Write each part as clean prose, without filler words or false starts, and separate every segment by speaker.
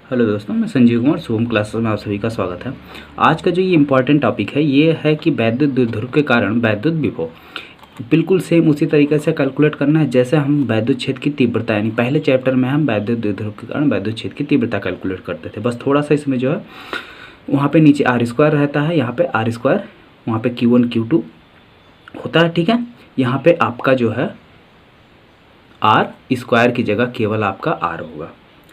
Speaker 1: Hello दोस्तों, मैं Sanjeev Kumar Shubham classes में आप सभी का स्वागत है। आज का जो ये इम्पॉर्टेंट टॉपिक है ये है कि वैद्युत द्विध्रुव के कारण वैद्युत विभव बिल्कुल सेम उसी तरीके से कैलकुलेट करना है जैसे हम वैद्युत क्षेत्र की तीव्रता, यानी पहले चैप्टर में हम वैद्युत द्विध्रुव के कारण वैद्युत क्षेत्र की तीव्रता कैलकुलेट करते थे। बस थोड़ा सा इसमें जो है वहाँ पे नीचे आर स्क्वायर रहता है, यहाँ पे आर स्क्वायर, वहाँ पे Q1 Q2 होता है। ठीक है, यहाँ पे आपका जो है आर स्क्वायर की जगह केवल आपका आर होगा।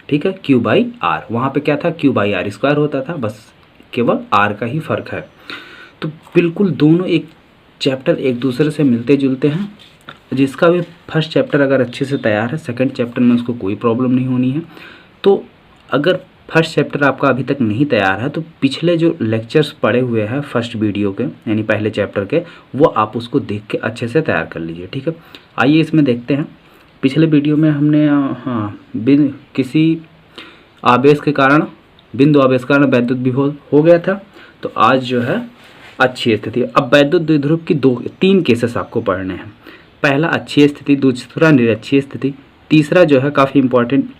Speaker 1: ठीक है, Q बाई आर, वहाँ पे क्या था Q बाई आर स्क्वायर होता था, बस केवल आर का ही फर्क है। तो बिल्कुल दोनों एक चैप्टर एक दूसरे से मिलते जुलते हैं। जिसका भी फर्स्ट चैप्टर अगर अच्छे से तैयार है, सेकंड चैप्टर में उसको कोई प्रॉब्लम नहीं होनी है। तो अगर फर्स्ट चैप्टर आपका अभी तक नहीं तैयार है तो पिछले जो लेक्चर्स पड़े हुए हैं फर्स्ट वीडियो के, यानी पहले चैप्टर के, वो आप उसको देख के अच्छे से तैयार कर लीजिए। ठीक है, आइए इसमें देखते हैं। पिछले वीडियो में हमने किसी आवेश के कारण, बिंदु आवेश के कारण वैद्युत विभव हो गया था। तो आज जो है अच्छी स्थिति। अब वैद्युत द्विध्रुव की तीन केसेस आपको पढ़ने हैं। पहला अच्छी स्थिति, दूसरा निरक्षीय स्थिति, तीसरा जो है काफ़ी इंपॉर्टेंट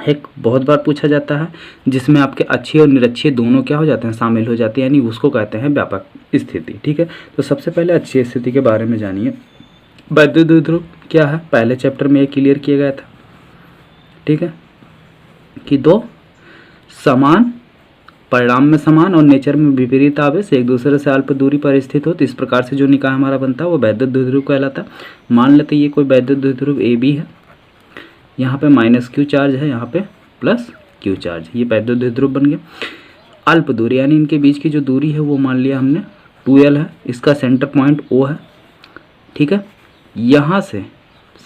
Speaker 1: एक बहुत बार पूछा जाता है जिसमें आपके अच्छी और निरक्षीय दोनों क्या हो जाते हैं, शामिल हो जाते हैं, यानी उसको कहते हैं व्यापक स्थिति। ठीक है, तो सबसे पहले अच्छी स्थिति के बारे में जानिए। वैद्युत द्विध्रुव क्या है, पहले चैप्टर में ये क्लियर किया गया था। ठीक है, कि दो समान परिणाम में समान और नेचर में विपरीत आवेश एक दूसरे से अल्प दूरी पर स्थित हो, तो इस प्रकार से जो निकाय हमारा बनता है वो वैद्युत द्विध्रुव कहलाता है। मान लेते ये कोई वैद्युत द्विध्रुव ए बी है, यहाँ पे -Q चार्ज है, यहाँ पे +Q चार्ज, ये वैद्युत द्विध्रुव बन गया। अल्प दूरी यानी इनके बीच की जो दूरी है वो मान लिया हमने 2L है, इसका सेंटर पॉइंट O है। ठीक है, यहाँ से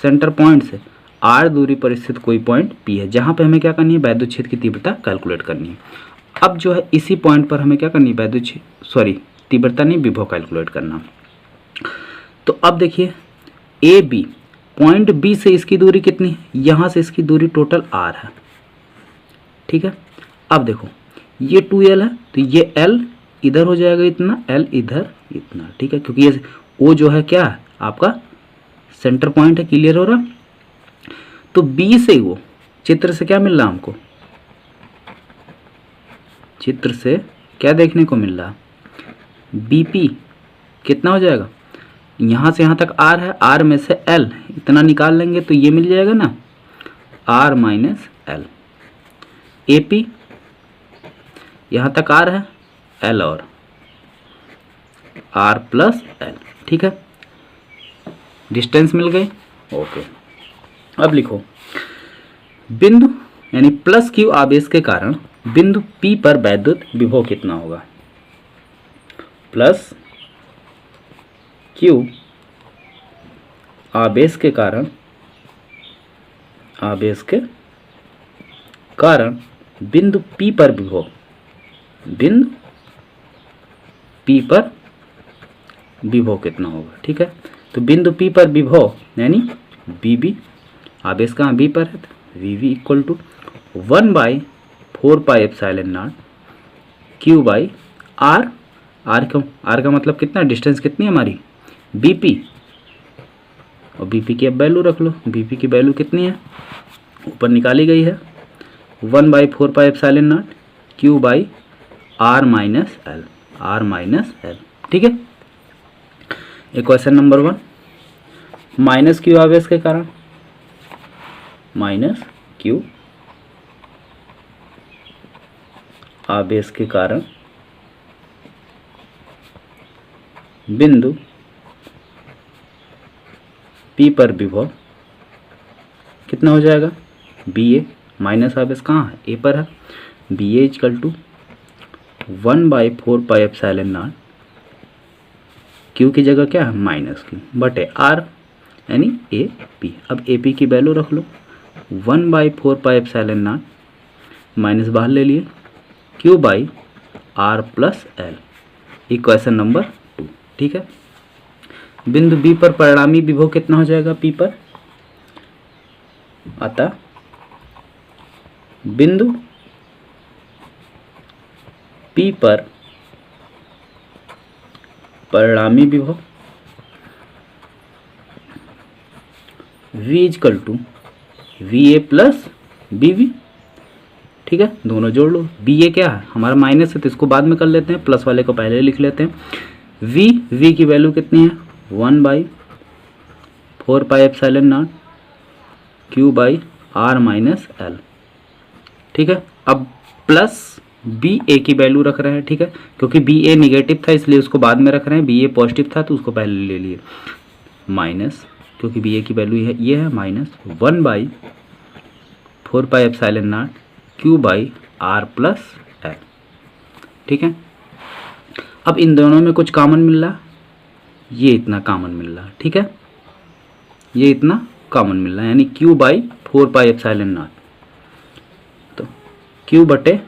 Speaker 1: सेंटर पॉइंट से R दूरी पर स्थित कोई पॉइंट P है, जहाँ पे हमें क्या करनी है, वैद्युत क्षेत्र की तीव्रता कैलकुलेट करनी है। अब जो है इसी पॉइंट पर हमें क्या करनी है, तीव्रता नहीं, विभव कैलकुलेट करना। तो अब देखिए ए बी, पॉइंट बी से इसकी दूरी कितनी है, यहाँ से इसकी दूरी टोटल R है। ठीक है, अब देखो ये 2L है तो ये L इधर हो जाएगा इतना, L इधर इतना। ठीक है, क्योंकि ये O जो है क्या है आपका सेंटर पॉइंट है, क्लियर हो रहा। तो B से वो चित्र से क्या मिल रहा हमको, चित्र से क्या देखने को मिल रहा, BP कितना हो जाएगा, यहाँ से यहाँ तक R है, R में से L इतना निकाल लेंगे तो ये मिल जाएगा ना, R माइनस L। AP यहाँ तक R है, L और R प्लस L। ठीक है, डिस्टेंस मिल गई। ओके, अब लिखो बिंदु यानी +Q आवेश के कारण बिंदु P पर वैद्युत विभव कितना होगा। +Q आवेश के कारण बिंदु P पर विभव, बिंदु P पर विभव कितना होगा। ठीक है, तो बिंदु P पर विभव यानी VB, आवेश कहाँ B पर है, तो VB equal to 1/4πε0 Q by R। R का मतलब कितना, डिस्टेंस कितनी है हमारी BP, और BP की अब वैल्यू रख लो। BP की वैल्यू कितनी है, ऊपर निकाली गई है, 1/4πε0 Q by R minus L। ठीक है, इक्वेशन नंबर 1, -Q आवेश के कारण, -Q आवेश के कारण बिंदु P पर विभव कितना हो जाएगा, BA, माइनस आवेश कहाँ है, A पर है, BA इक्वल टू 1/4πε0 Q की जगह क्या है -Q बटे R यानी AP। अब AP की वैल्यू रख लो, 1/4πε0 माइनस बाहर ले लिए, Q by R plus L, equation number 2। ठीक है, बिंदु B पर परिणामी विभव कितना हो जाएगा P पर, अतः बिंदु P पर परिणामी विभव V equal to VA plus BB। ठीक है, दोनों जोड़ लो। बी ये क्या है हमारा माइनस है तो इसको बाद में कर लेते हैं, प्लस वाले को पहले लिख लेते हैं। वी की वैल्यू कितनी है 1/4 pi epsilon naught Q by are minus l. ठीक है, अब प्लस बी ए की वैल्यू रख रहे हैं। ठीक है, क्योंकि बी ए निगेटिव था इसलिए उसको बाद में रख रहे हैं, बी ए पॉजिटिव था तो उसको पहले ले लिए। माइनस, क्योंकि बी ए की वैल्यू है ये है minus 1/4 pi epsilon naught Q by are plus l. ठीक है, अब इन दोनों में कुछ कॉमन मिल रहा, ये इतना कॉमन मिल रहा। ठीक है, ये इतना कॉमन मिल रहा है, यानी Q by 4 pi epsilon not. तो क्यू बटे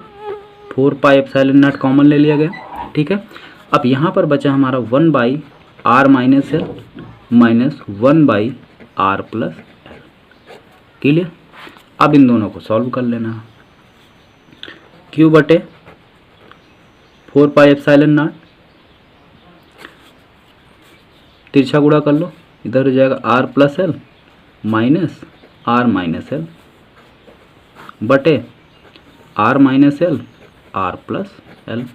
Speaker 1: 4 पाई एप्सिलॉन नॉट कॉमन ले लिया गया। ठीक है, अब यहाँ पर बचा हमारा 1/r minus L minus 1/r plus L. Clear, अब इन दोनों को सॉल्व कर लेना है। क्यू बटे 4 पाई एप्सिलॉन नॉट, तिरछा गुणा कर लो, इधर हो जाएगा r plus l minus r minus L बटे r minus L r plus l.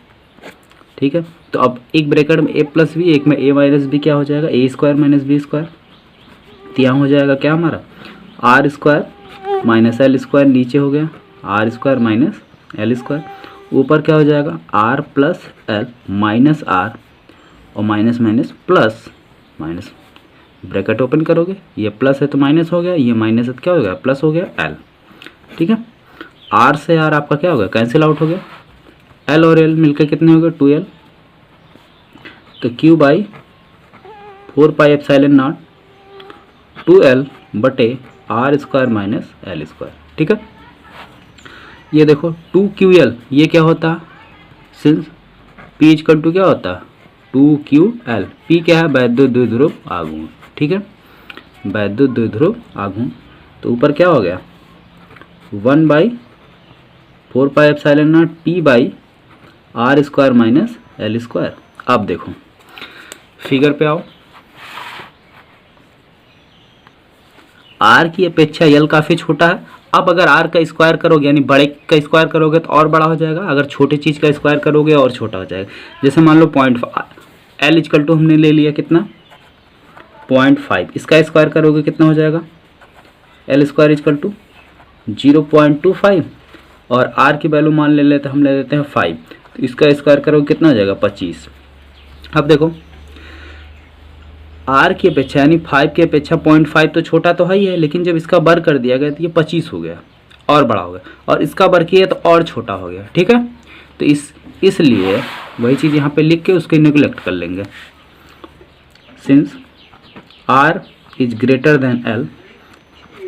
Speaker 1: ठीक है, तो अब एक ब्रैकेट में a प्लस बी, एक में a माइनस बी, क्या हो जाएगा a square minus b square. तो यहाँ हो जाएगा क्या हमारा r square minus l square, नीचे हो गया r square minus l square, ऊपर क्या हो जाएगा r plus l minus r और minus minus plus minus, bracket open करोगे ये प्लस है तो माइनस हो गया, ये माइनस है तो क्या हो गया प्लस हो गया एल। ठीक है, r से r आपका क्या हो गया कैंसिल आउट हो गया, l और l मिलकर कितने हो गए 2l। तो q by 4 pi epsilon not 2l बटे r square minus l square. ठीक है, ये देखो 2ql ये क्या होता है, सिंस p इक्वल टू क्या होता है 2ql, p क्या है वैद्युत द्विध्रुव आघूर्ण। ठीक है, वैद्युत द्विध्रुव आघूर्ण, तो ऊपर क्या हो गया 1/4 pi epsilon naught p by r square minus l square. अब देखो फिगर पे आओ, r की अपेक्षा l काफ़ी छोटा है। अब अगर r का स्क्वायर करोगे यानी बड़े का स्क्वायर करोगे तो और बड़ा हो जाएगा, अगर छोटे चीज़ का स्क्वायर करोगे और छोटा हो जाएगा। जैसे मान लो l इक्वल टू हमने ले लिया कितना 0.5, इसका स्क्वायर करोगे कितना हो जाएगा l स्क्वायर इक्वल टू 0.25 और r की वैल्यू मान ले लेते हम ले लेते हैं 5, तो इसका स्क्वायर करोगे कितना हो जाएगा 25। अब देखो r की अपेक्षा यानी 5 की अपेक्षा 0.5 तो छोटा तो है ही है, लेकिन जब इसका बर कर दिया गया तो ये 25 हो गया और बड़ा हो गया, और इसका बर किया तो और छोटा हो गया। ठीक है, तो इसलिए वही चीज़ यहाँ पे लिख के उसके निगलेक्ट कर लेंगे। Since r is greater than l,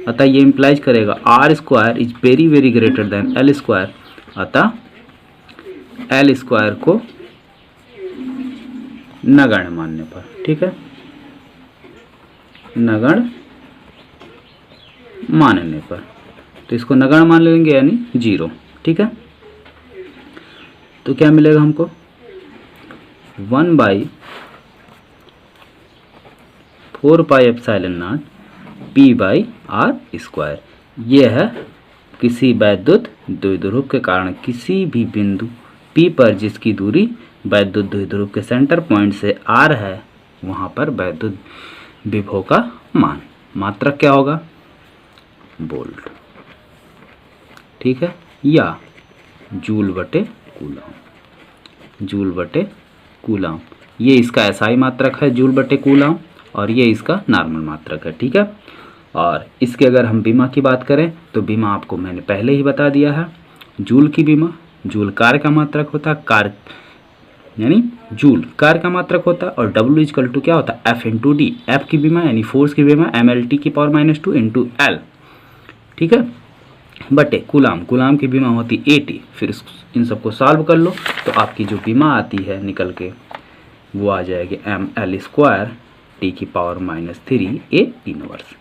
Speaker 1: अतः ये इम्प्लाइज करेगा r square is very very greater than l square, अतः l स्क्वायर को नगण्य मानने पर। ठीक है, नगण्य मानने पर, तो इसको नगण्य मान लेंगे यानी 0। ठीक है, तो क्या मिलेगा हमको 1/4 pi epsilon naught p by r square. ये है किसी वैद्युत द्विध्रुव के कारण किसी भी बिंदु p पर जिसकी दूरी वैद्युत द्विध्रुव के सेंटर पॉइंट से r है, वहाँ पर वैद्युत विभव का मान, मात्रक क्या होगा वोल्ट। ठीक है, या जूल बटे कूलम, जूल बटे कूलम, ये इसका एसआई मात्रक है जूल बटे कूलम और ये इसका नॉर्मल मात्रक है। ठीक है, और इसके अगर हम बीमा की बात करें तो बीमा आपको मैंने पहले ही बता दिया है, जूल की बीमा, जूल कार्य का मात्रक होता है, कार्य यानी जूल कार्य का मात्रक होता है, और W इक्वल टू क्या होता है F इंटू डी, एफ की बीमा यानी फोर्स की बीमा mLT की पावर -2 इंटू एल। ठीक है, बटे कूलाम, कूलाम की बीमा होती AT। फिर इन सबको सॉल्व कर लो तो आपकी जो बीमा आती है निकल के वो आ जाएगी mL स्क्वायर T की पावर -3 A इनवर्स।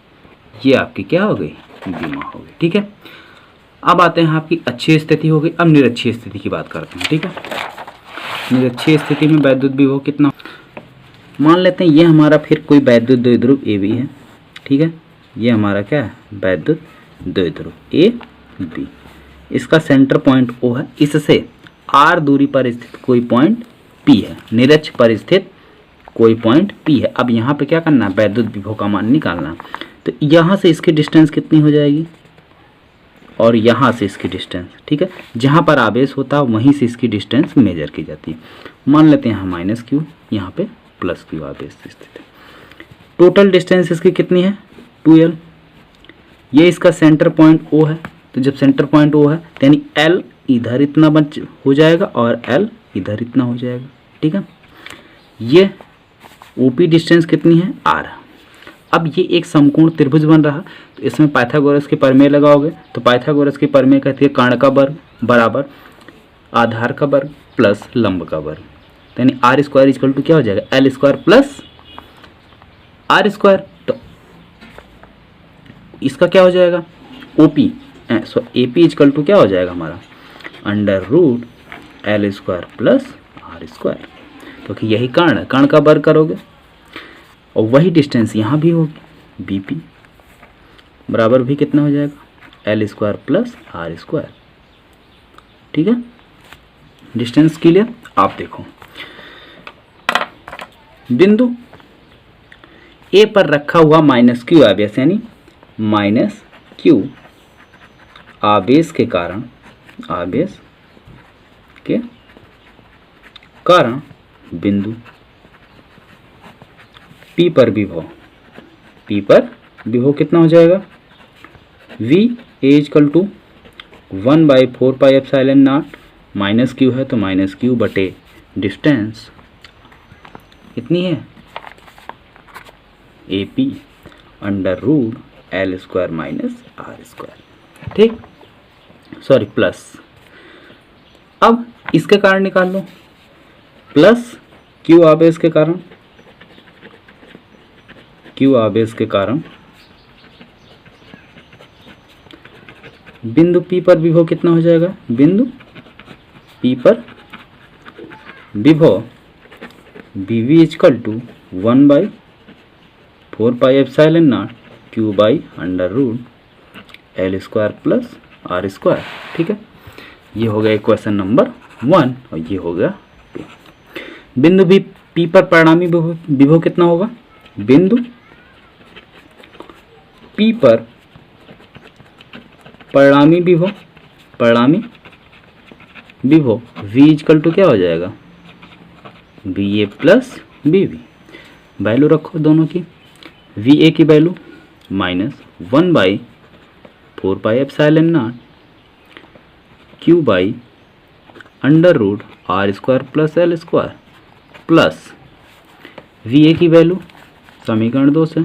Speaker 1: ये आपकी क्या हो गई बीमा हो गई। ठीक है, अब आते हैं आपकी अच्छी स्थिति हो गई। अब निरक्षीय स्थिति की बात करते हैं। ठीक है, निरक्षीय स्थिति में वैद्युत विभव कितना, मान लेते हैं ये हमारा फिर कोई वैद्युत द्विध्रुव ए बी है। ठीक है, ये हमारा क्या है वैद्युत द्विध्रुव ए बी। इसका सेंटर पॉइंट O है, इससे R दूरी पर स्थित कोई पॉइंट P है, निरक्ष पर स्थित कोई पॉइंट P है। अब यहाँ पे क्या करना है, वैद्युत विभव का मान निकालना। तो यहाँ से इसकी डिस्टेंस कितनी हो जाएगी और यहाँ से इसकी डिस्टेंस, ठीक है, जहाँ पर आवेश होता है वहीं से इसकी डिस्टेंस मेजर की जाती है। मान लेते हैं यहाँ -q, यहाँ पे +q आवेश स्थित है। टोटल डिस्टेंस इसकी कितनी है, 2l। ये इसका सेंटर पॉइंट O है, तो जब सेंटर पॉइंट O है तो यानी L इधर इतना बच हो जाएगा और L इधर इतना हो जाएगा, ठीक है। ये OP डिस्टेंस कितनी है, R। अब ये एक समकोण त्रिभुज बन रहा, तो इसमें पाइथागोरस के प्रमेय लगाओगे, तो पाइथागोरस के प्रमेय कहती है कर्ण का वर्ग बराबर आधार का वर्ग प्लस लंब का वर्ग, यानी R² इक्वल टू क्या हो जाएगा, L² प्लस R²। तो इसका क्या हो जाएगा, AP इक्वल टू क्या हो जाएगा हमारा, √L² प्लस R², क्योंकि यही कर्ण है, कर्ण का वर्ग करोगे और वही डिस्टेंस यहाँ भी होगी, BP बराबर भी कितना हो जाएगा, L² प्लस R², ठीक है। Distance clear. आप देखो बिंदु A पर रखा हुआ -q आवेश, यानी -q आवेश के कारण बिंदु P पर विभव कितना हो जाएगा, V A equal to 1/4πε0 -q है तो -q बटे डिस्टेंस कितनी है, AP √L² माइनस R², ठीक, सॉरी प्लस। अब इसके कारण निकाल लो, प्लस q आवेश के कारण बिंदु P पर विभव कितना हो जाएगा, बिंदु P पर विभव VV equal to 1/4πε0 q/√L² plus R², ठीक है। ये हो गया क्वेश्चन नंबर 1 और ये हो गया 2। बिंदु P पर परिणामी विभव कितना होगा, बिंदु P पर परिणामी विभव V इक्वल टू क्या हो जाएगा, VA प्लस BV। वैल्यू रखो दोनों की, VA की value -1/4πε0 q/√R² plus L² plus VA की वैल्यू समीकरण 2 से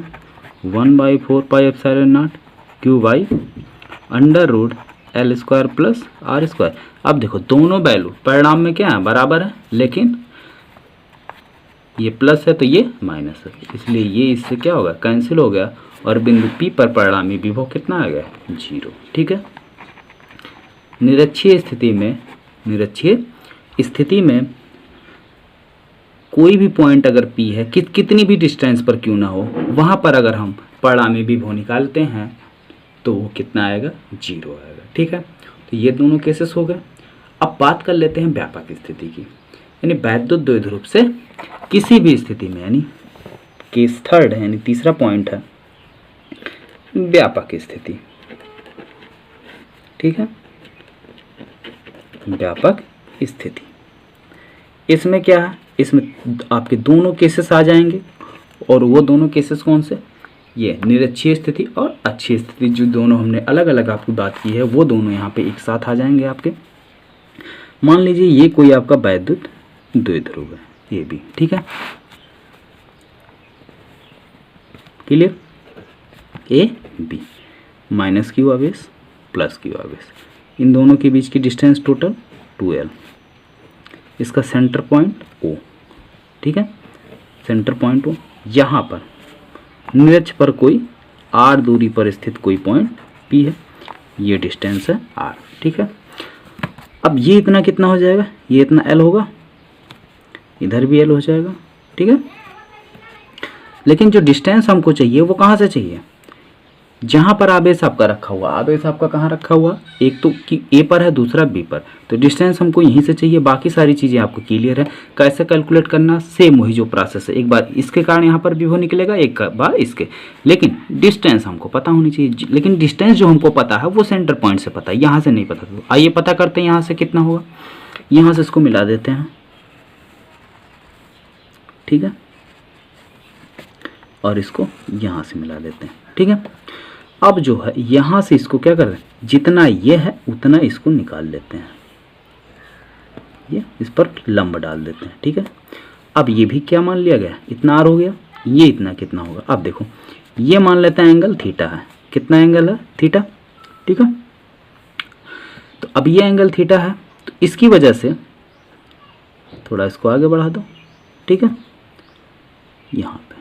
Speaker 1: 1/4πε0 q/√L² प्लस R²। अब देखो दोनों वैल्यू परिणाम में क्या है, बराबर है, लेकिन ये प्लस है तो ये माइनस है, इसलिए ये इससे क्या होगा, कैंसिल हो गया और बिंदु P पर परिणामी विभव कितना आ गया, 0, ठीक है। निरक्षीय स्थिति में कोई भी पॉइंट अगर P है, कितनी भी डिस्टेंस पर क्यों ना हो, वहाँ पर अगर हम परिणामी विभव निकालते हैं तो वो कितना आएगा, 0 आएगा, ठीक है। तो ये दोनों केसेस हो गए। अब बात कर लेते हैं व्यापक स्थिति की, यानी वैद्युत द्विध्रुव से किसी भी स्थिति में, यानी केस 3 है, यानी तीसरा पॉइंट है व्यापक स्थिति, ठीक है। व्यापक स्थिति इसमें क्या है, इसमें आपके दोनों केसेस आ जाएंगे, और वो दोनों केसेस कौन से, ये निरक्षीय स्थिति और अक्षीय स्थिति, जो दोनों हमने अलग अलग आपकी बात की है, वो दोनों यहाँ पे एक साथ आ जाएंगे आपके। मान लीजिए ये कोई आपका वैद्युत द्विध्रुव है, ये भी, ठीक है, क्लियर। A B -q आवेश प्लस q आवेश, इन दोनों के बीच की डिस्टेंस टोटल 2l, इसका सेंटर पॉइंट O, ठीक है, सेंटर पॉइंट O। यहाँ पर निरक्ष पर कोई R दूरी पर स्थित कोई पॉइंट P है, ये डिस्टेंस है R, ठीक है। अब ये इतना कितना हो जाएगा, ये इतना L होगा, इधर भी L हो जाएगा, ठीक है। लेकिन जो डिस्टेंस हमको चाहिए वो कहाँ से चाहिए, जहाँ पर आवेश आपका रखा हुआ, आवेश आपका कहाँ रखा हुआ, एक तो कि ए पर है, दूसरा बी पर, तो डिस्टेंस हमको यहीं से चाहिए। बाकी सारी चीज़ें आपको क्लियर है। कैसे कैलकुलेट करना, सेम वही जो प्रोसेस है। एक बार इसके कारण यहाँ पर विभव निकलेगा, एक बार इसके, लेकिन डिस्टेंस हमको पता होनी चाहिए। लेकिन डिस्टेंस जो हमको पता है वो सेंटर पॉइंट से पता है, यहाँ से नहीं पता। तो आइए पता करते हैं यहाँ से कितना होगा। यहाँ से इसको मिला देते हैं, ठीक है, और इसको यहाँ से मिला देते हैं, ठीक है। अब जो है यहाँ से इसको क्या कर रहे हैं, जितना ये है उतना इसको निकाल लेते हैं, ये इस पर लंब डाल देते हैं, ठीक है। अब ये भी क्या मान लिया गया, इतना आर हो गया, ये इतना कितना होगा। अब देखो ये मान लेते हैं एंगल थीटा है, कितना एंगल है, थीटा, ठीक है। तो अब ये एंगल थीटा है, तो इसकी वजह से थोड़ा इसको आगे बढ़ा दो, ठीक है। यहाँ पे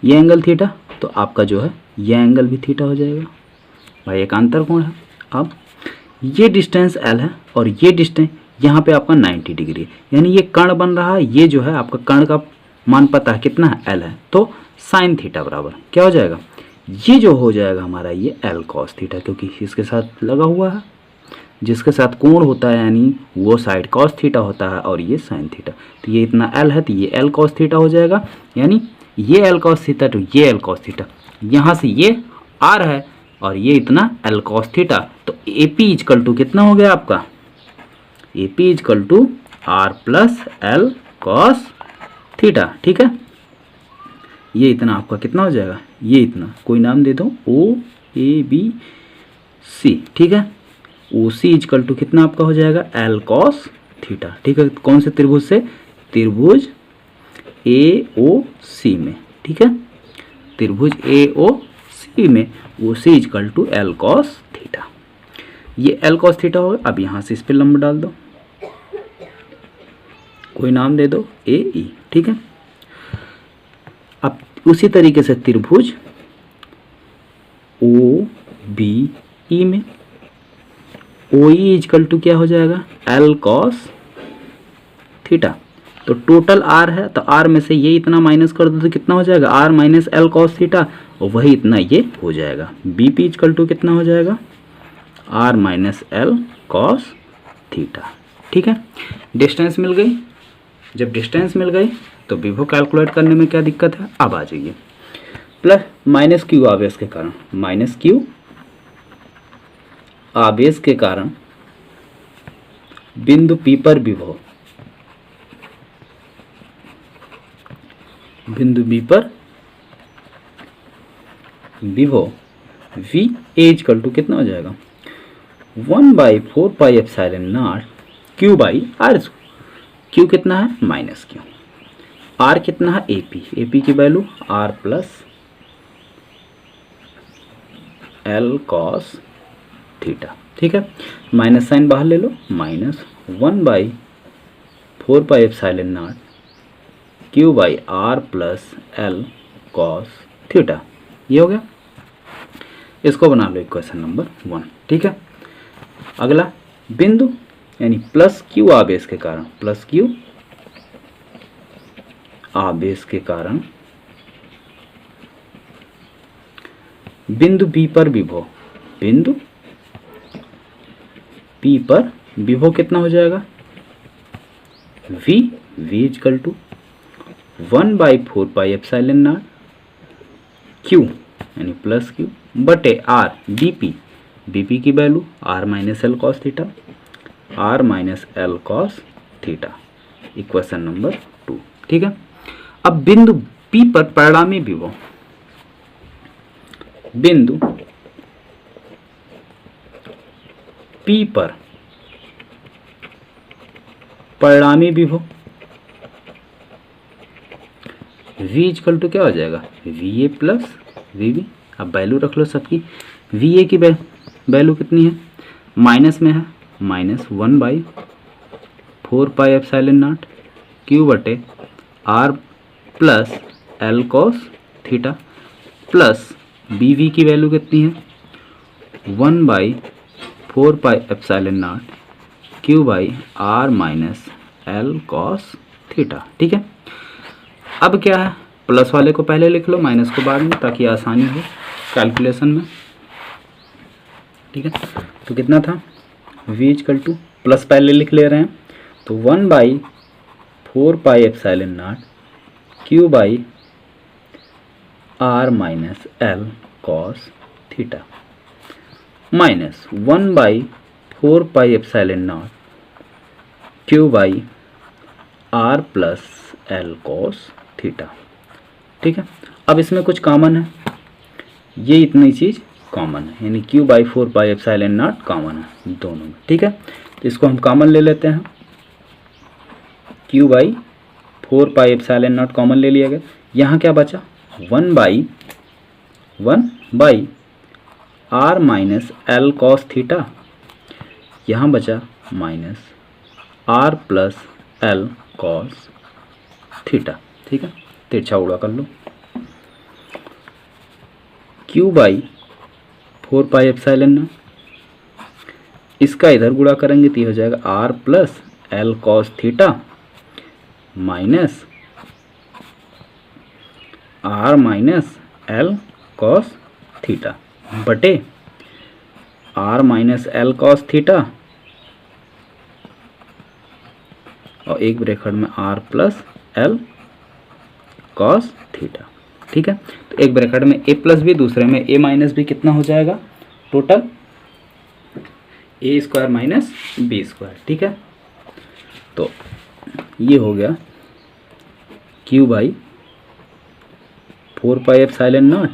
Speaker 1: ये एंगल थीटा, तो आपका जो है ये एंगल भी थीटा हो जाएगा भाई, एक अंतर कोण है। अब ये डिस्टेंस एल है और ये डिस्टेंस यहाँ पे आपका 90 डिग्री है, यानी ये कर्ण बन रहा है। ये जो है आपका कर्ण का मान पता है कितना है, एल है, तो साइन थीटा बराबर क्या हो जाएगा, ये जो हो जाएगा हमारा ये एल कॉस थीटा, क्योंकि इसके साथ लगा हुआ है, जिसके साथ कोण होता है यानी वो साइड कॉस थीटा होता है और ये साइन थीटा। तो ये इतना एल है, तो ये एल कॉस थीटा हो जाएगा, यानी ये एल कॉस थीटा तो ये एल कॉस थीटा, यहाँ से ये आर है और ये इतना एल कॉस थीटा। तो ए पी इजकल टू कितना हो गया आपका, A P equal to r plus L cos theta, ठीक है। ये इतना आपका कितना हो जाएगा, ये इतना कोई नाम दे दो, ओ ए बी सी, ठीक है। ओ सी इजकल टू कितना आपका हो जाएगा, एल कॉस थीटा, ठीक है। कौन से त्रिभुज से, त्रिभुज ए ओ सी में, ठीक है, त्रिभुज ए ओ सी में O C equal to L cos theta. ये एल कॉस थीटा होगा। अब यहाँ से इस पे लंब डाल दो, कोई नाम दे दो ए ई, ठीक है। अब उसी तरीके से त्रिभुज ओ बी ई में ओ ई इजकल टू क्या हो जाएगा, एल कॉस थीटा। तो टोटल आर है, तो आर में से ये इतना माइनस कर दो तो कितना हो जाएगा, r minus L cos theta, और वही इतना ये हो जाएगा। बी पी इजकल टू कितना हो जाएगा, r minus L cos theta, ठीक है। डिस्टेंस मिल गई। जब डिस्टेंस मिल गई तो विभव कैलकुलेट करने में क्या दिक्कत है। अब आ जाइए, प्लस माइनस क्यू आवेश के कारण, माइनस क्यू आवेश के कारण बिंदु पी पर विभव, बिंदु बी पर विभव वी इजकल टू कितना हो जाएगा, 1/4 pi epsilon naught Q by R. Q कितना है, माइनस क्यू, आर कितना है, एपी, एपी की value R plus L cos theta, ठीक है। माइनस साइन बाहर ले लो, minus 1/4 pi epsilon naught Q by are plus L cos theta. ये हो गया। इसको बना लो इक्वेशन नंबर 1, ठीक है। अगला बिंदु यानी प्लस क्यू आवेश के कारण, प्लस क्यू आवेश के कारण बिंदु बी पर विभव, बिंदु पी पर विभव कितना हो जाएगा, V V equal to 1/4 pi epsilon naught q यानी प्लस क्यू बटे आर बीपी, बीपी की value r minus L cos theta, r minus L cos theta, equation number 2, ठीक है। अब बिंदु पी पर परिणामी विभव, बिंदु पी पर परिणामी विभव v इक्वल टू क्या हो जाएगा, V A plus V B. अब वैल्यू रख लो सबकी। वी ए की वैल्यू कितनी है, माइनस में है, minus 1/4 pi epsilon naught Q बटे R plus L cos theta, plus B V की वैल्यू कितनी है, 1/4 pi epsilon naught Q by are minus L cos theta, ठीक है। अब क्या है, प्लस वाले को पहले लिख लो, माइनस को बाद में, ताकि आसानी हो कैलकुलेशन में। ठीक है, तो कितना था v इक्वल टू, प्लस पहले लिख ले रहे हैं, तो 1/4πε0 q by r minus l cos theta minus 1/4πε0 q by r plus l cos theta. ठीक है, अब इसमें कुछ कॉमन है, ये इतनी चीज़ कॉमन है, यानी q/4πε0 कॉमन है दोनों में। ठीक है, तो इसको हम कॉमन ले लेते हैं, q/4πε0 कॉमन ले लिया गया। यहाँ क्या बचा 1/1 r minus l cos theta, यहाँ बचा minus r plus l cos theta. ठीक है, तिरछा उड़ा कर लो, q/4πε0, इसका इधर गुणा करेंगे तो ये हो जाएगा r plus l cos theta minus r minus l cos theta बटे r minus l cos theta और एक ब्रैकेट में r plus l cos theta. ठीक है, तो एक ब्रैकेट में a प्लस भी, दूसरे में a माइनस भी, कितना हो जाएगा total a square minus b square. ठीक है, तो ये हो गया q/4πε0।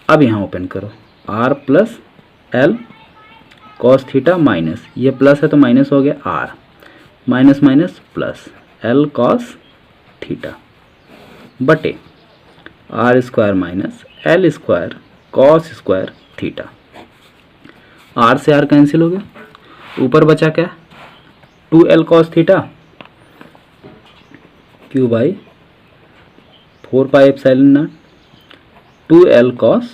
Speaker 1: अब यहाँ ओपन करो, r plus l cos theta minus, ये प्लस है तो माइनस हो गया, r minus minus plus l cos theta बटे r square minus l square cos square theta. r से r कैंसिल हो गया, ऊपर बचा क्या 2l cos theta q/4πε0 2l cos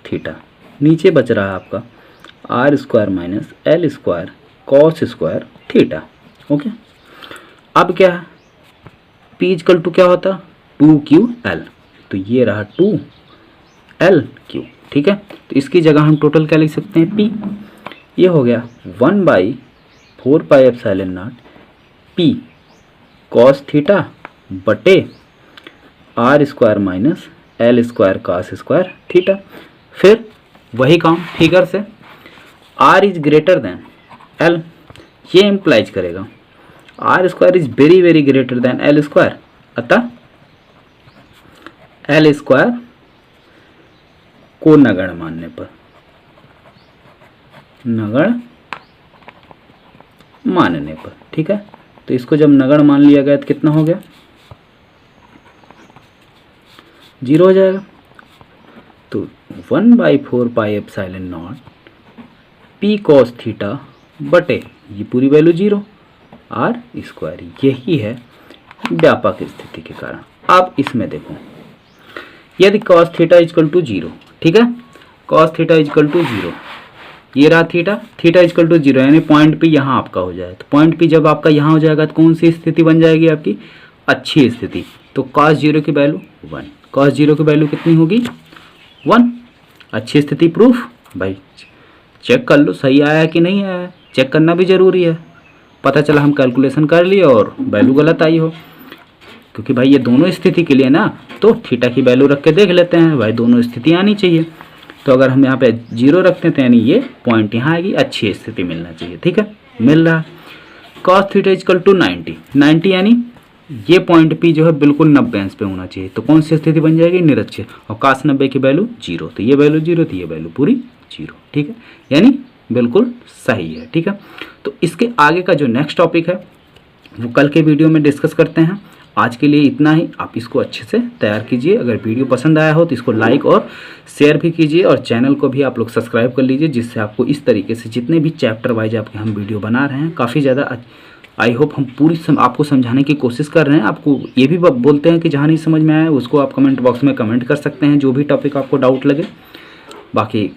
Speaker 1: theta, नीचे बच रहा है आपका r square minus l square cos square theta. Okay, अब क्या है p इक्वल टू क्या होता 2ql, तो ये रहा 2lq। ठीक है, तो इसकी जगह हम टोटल क्या लिख सकते हैं p, ये हो गया 1/4πε0 p cos थीटा बटे r square minus l square cos square theta. फिर वही काम फिगर से, r is greater than l, ये इम्प्लाइज करेगा r square is very very greater than l square, अतः l स्क्वायर को नगण्य मानने पर, नगण्य मानने पर। ठीक है, तो इसको जब नगण्य मान लिया गया तो कितना हो गया 0 हो जाएगा। तो 1/4πε0 p cos थीटा बटे ये पूरी वैल्यू 0 r स्क्वायर, यही है व्यापक स्थिति के कारण। अब इसमें देखो, यदि cos थीटा इक्वल टू 0, ठीक है, cos थीटा इक्वल टू 0, ये रहा थीटा, थीटा इक्वल टू 0, यानी पॉइंट पी यहाँ आपका हो जाए, तो पॉइंट पी जब आपका यहाँ हो जाएगा तो कौन सी स्थिति बन जाएगी आपकी अच्छी स्थिति, तो cos 0 की वैल्यू 1, cos 0 की वैल्यू कितनी होगी 1, अच्छी स्थिति प्रूफ। भाई चेक कर लो सही आया है कि नहीं आया है, चेक करना भी ज़रूरी है, पता चला हम कैलकुलेशन कर लिए और वैल्यू गलत आई हो, क्योंकि भाई ये दोनों स्थिति के लिए ना, तो थीटा की वैल्यू रख के देख लेते हैं, भाई दोनों स्थिति आनी चाहिए। तो अगर हम यहाँ पे 0 रखते हैं तो यानी ये पॉइंट यहाँ आएगी, अच्छी स्थिति मिलना चाहिए। ठीक है, मिल रहा है। cos थीटा इक्वल टू 90 यानी ये पॉइंट पी जो है बिल्कुल 90 अंश पे होना चाहिए, तो कौन सी स्थिति बन जाएगी निरक्षीय, और cos 90 की वैल्यू 0, तो ये वैल्यू 0, तो ये वैल्यू पूरी 0। ठीक है, यानी बिल्कुल सही है। ठीक है, तो इसके आगे का जो नेक्स्ट टॉपिक है वो कल के वीडियो में डिस्कस करते हैं। आज के लिए इतना ही, आप इसको अच्छे से तैयार कीजिए। अगर वीडियो पसंद आया हो तो इसको लाइक और शेयर भी कीजिए, और चैनल को भी आप लोग सब्सक्राइब कर लीजिए, जिससे आपको इस तरीके से जितने भी चैप्टर वाइज आपके हम वीडियो बना रहे हैं, काफ़ी ज़्यादा आई होप हम पूरी आपको समझाने की कोशिश कर रहे हैं। आपको ये भी बोलते हैं कि जहाँ नहीं समझ में आया उसको आप कमेंट बॉक्स में कमेंट कर सकते हैं, जो भी टॉपिक आपको डाउट लगे। बाकी